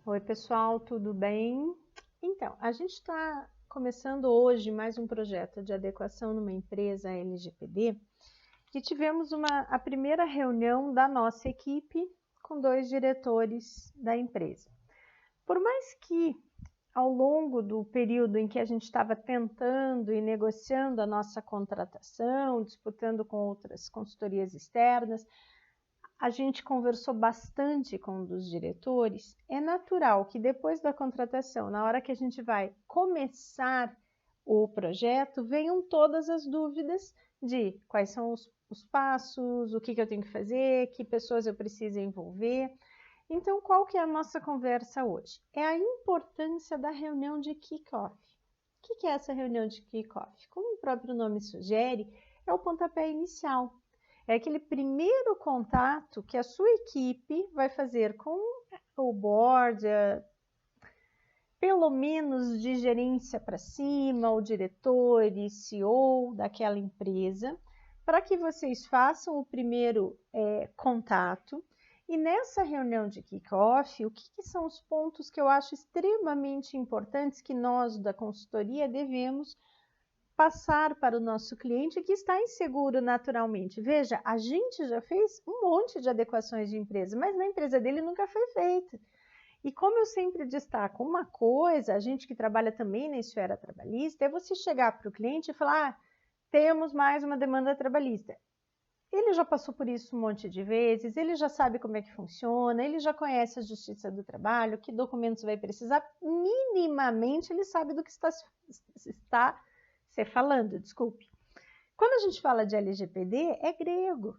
Oi, pessoal, tudo bem? Então, a gente está começando hoje mais um projeto de adequação numa empresa LGPD e tivemos a primeira reunião da nossa equipe com 2 diretores da empresa. Por mais que ao longo do período em que a gente estava tentando e negociando a nossa contratação, disputando com outras consultorias externas, a gente conversou bastante com um dos diretores, é natural que depois da contratação, na hora que a gente vai começar o projeto, venham todas as dúvidas de quais são os passos, o que eu tenho que fazer, que pessoas eu preciso envolver. Então, qual que é a nossa conversa hoje? É a importância da reunião de kick-off. O que é essa reunião de kick-off? Como o próprio nome sugere, é o pontapé inicial. É aquele primeiro contato que a sua equipe vai fazer com o board, pelo menos de gerência para cima, o diretor e CEO daquela empresa, para que vocês façam o primeiro contato. E nessa reunião de kick-off, o que são os pontos que eu acho extremamente importantes que nós da consultoria devemos passar para o nosso cliente que está inseguro naturalmente? Veja, a gente já fez um monte de adequações de empresa, mas na empresa dele nunca foi feita. E como eu sempre destaco uma coisa, a gente que trabalha também na esfera trabalhista, é você chegar para o cliente e falar, temos mais uma demanda trabalhista. Ele já passou por isso um monte de vezes, ele já sabe como é que funciona, ele já conhece a Justiça do Trabalho, que documentos vai precisar, minimamente ele sabe do que está se falando, desculpe. Quando a gente fala de LGPD, é grego.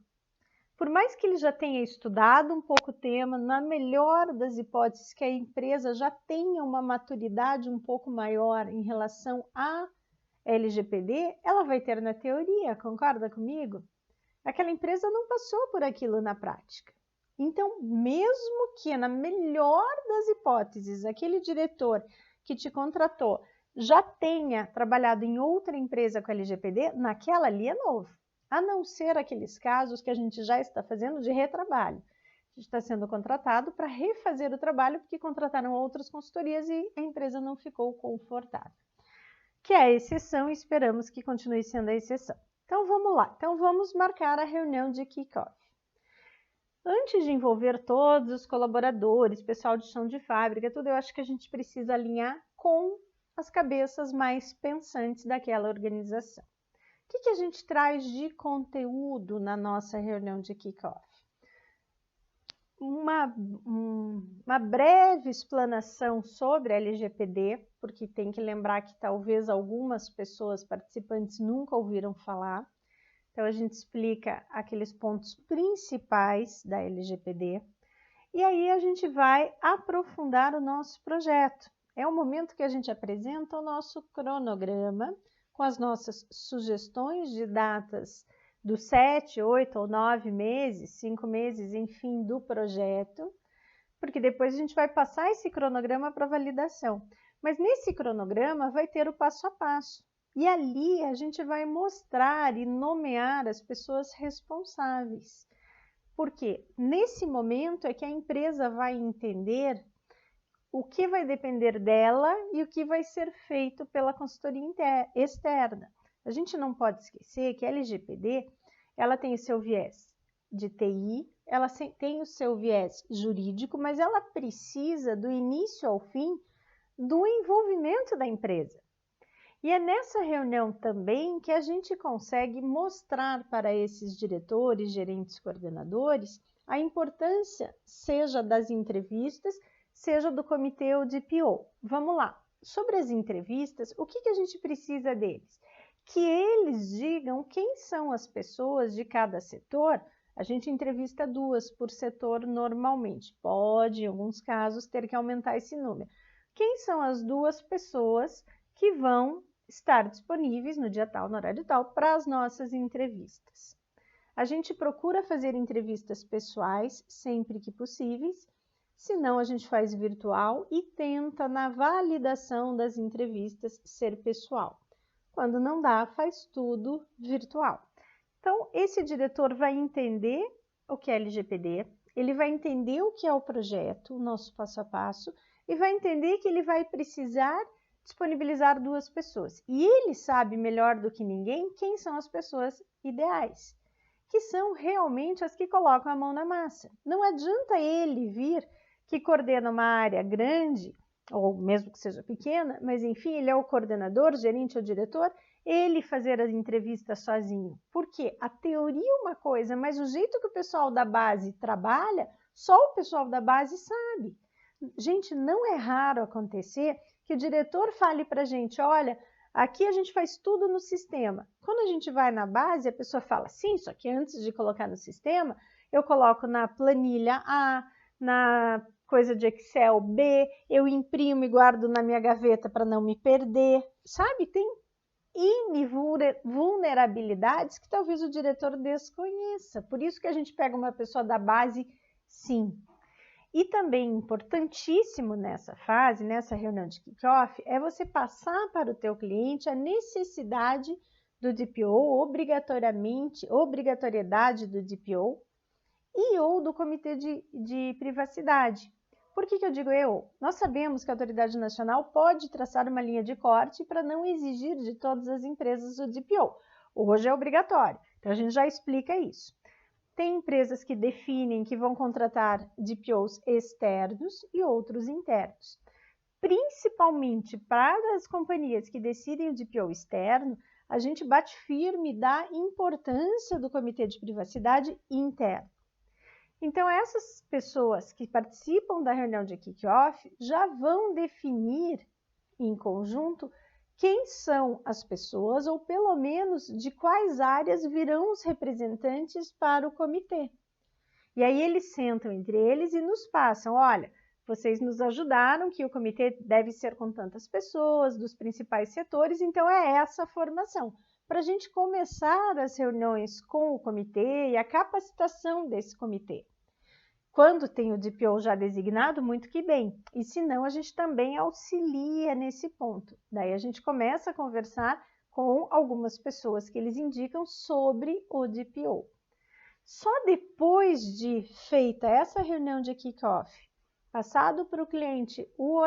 Por mais que ele já tenha estudado um pouco o tema, na melhor das hipóteses que a empresa já tenha uma maturidade um pouco maior em relação a LGPD, ela vai ter na teoria, concorda comigo? Aquela empresa não passou por aquilo na prática. Então, mesmo que na melhor das hipóteses, aquele diretor que te contratou já tenha trabalhado em outra empresa com LGPD, naquela ali é novo. A não ser aqueles casos que a gente já está fazendo de retrabalho. A gente está sendo contratado para refazer o trabalho porque contrataram outras consultorias e a empresa não ficou confortável. Que é a exceção e esperamos que continue sendo a exceção. Então vamos lá, então vamos marcar a reunião de kick-off. Antes de envolver todos os colaboradores, pessoal de chão de fábrica, tudo, eu acho que a gente precisa alinhar com as cabeças mais pensantes daquela organização. O que a gente traz de conteúdo na nossa reunião de kick-off? Uma breve explanação sobre a LGPD, porque tem que lembrar que talvez algumas pessoas participantes nunca ouviram falar. Então, a gente explica aqueles pontos principais da LGPD e aí a gente vai aprofundar o nosso projeto. É o momento que a gente apresenta o nosso cronograma com as nossas sugestões de datas dos 7, 8 ou 9 meses, 5 meses, enfim, do projeto, porque depois a gente vai passar esse cronograma para validação. Mas nesse cronograma vai ter o passo a passo. E ali a gente vai mostrar e nomear as pessoas responsáveis. Porque nesse momento é que a empresa vai entender o que vai depender dela e o que vai ser feito pela consultoria externa. A gente não pode esquecer que a LGPD ela tem o seu viés de TI, ela tem o seu viés jurídico, mas ela precisa do início ao fim do envolvimento da empresa. E é nessa reunião também que a gente consegue mostrar para esses diretores, gerentes, coordenadores, a importância, seja das entrevistas, seja do comitê ou de PO. Vamos lá. Sobre as entrevistas, o que a gente precisa deles? Que eles digam quem são as pessoas de cada setor. A gente entrevista 2 por setor normalmente. Pode, em alguns casos, ter que aumentar esse número. Quem são as 2 pessoas que vão estar disponíveis no dia tal, no horário tal, para as nossas entrevistas? A gente procura fazer entrevistas pessoais sempre que possíveis, senão a gente faz virtual e tenta, na validação das entrevistas, ser pessoal. Quando não dá, faz tudo virtual. Então, esse diretor vai entender o que é LGPD, ele vai entender o que é o projeto, o nosso passo a passo, e vai entender que ele vai precisar disponibilizar 2 pessoas. E ele sabe melhor do que ninguém quem são as pessoas ideais, que são realmente as que colocam a mão na massa. Não adianta ele vir que coordena uma área grande, ou mesmo que seja pequena, mas enfim, ele é o coordenador, gerente ou diretor, ele fazer as entrevistas sozinho. Porque a teoria é uma coisa, mas o jeito que o pessoal da base trabalha, só o pessoal da base sabe. Gente, não é raro acontecer que o diretor fale para a gente, olha, aqui a gente faz tudo no sistema. Quando a gente vai na base, a pessoa fala, sim, só que antes de colocar no sistema, eu coloco na planilha A, na coisa de Excel B, eu imprimo e guardo na minha gaveta para não me perder. Sabe, tem N vulnerabilidades que talvez o diretor desconheça. Por isso que a gente pega uma pessoa da base, sim. E também importantíssimo nessa fase, nessa reunião de kickoff, é você passar para o teu cliente a necessidade do DPO, obrigatoriedade do DPO e ou do comitê de privacidade. Por que eu digo eu? Nós sabemos que a autoridade nacional pode traçar uma linha de corte para não exigir de todas as empresas o DPO. Hoje é obrigatório, então a gente já explica isso. Tem empresas que definem que vão contratar DPOs externos e outros internos. Principalmente para as companhias que decidem o DPO externo, a gente bate firme da importância do comitê de privacidade interno. Então, essas pessoas que participam da reunião de kick-off já vão definir em conjunto quem são as pessoas, ou pelo menos de quais áreas virão os representantes para o comitê. E aí eles sentam entre eles e nos passam, olha, vocês nos ajudaram que o comitê deve ser com tantas pessoas, dos principais setores, então é essa a formação. Para a gente começar as reuniões com o comitê e a capacitação desse comitê. Quando tem o DPO já designado, muito que bem. E se não, a gente também auxilia nesse ponto. Daí a gente começa a conversar com algumas pessoas que eles indicam sobre o DPO. Só depois de feita essa reunião de kick-off, passado para o cliente o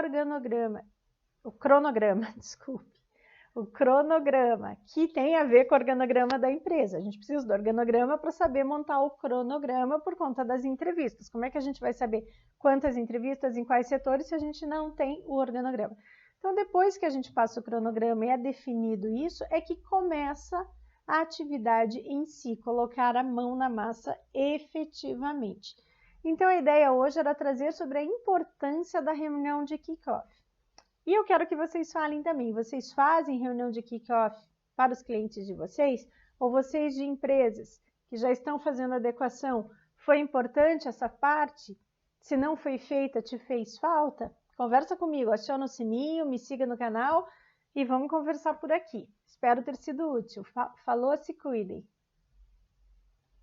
cronograma, que tem a ver com o organograma da empresa. A gente precisa do organograma para saber montar o cronograma por conta das entrevistas. Como é que a gente vai saber quantas entrevistas, em quais setores, se a gente não tem o organograma? Então, depois que a gente passa o cronograma e é definido isso, é que começa a atividade em si, colocar a mão na massa efetivamente. Então, a ideia hoje era trazer sobre a importância da reunião de kick-off. E eu quero que vocês falem também, vocês fazem reunião de kick-off para os clientes de vocês? Ou vocês de empresas que já estão fazendo adequação, foi importante essa parte? Se não foi feita, te fez falta? Conversa comigo, aciona o sininho, me siga no canal e vamos conversar por aqui. Espero ter sido útil. Falou, se cuidem!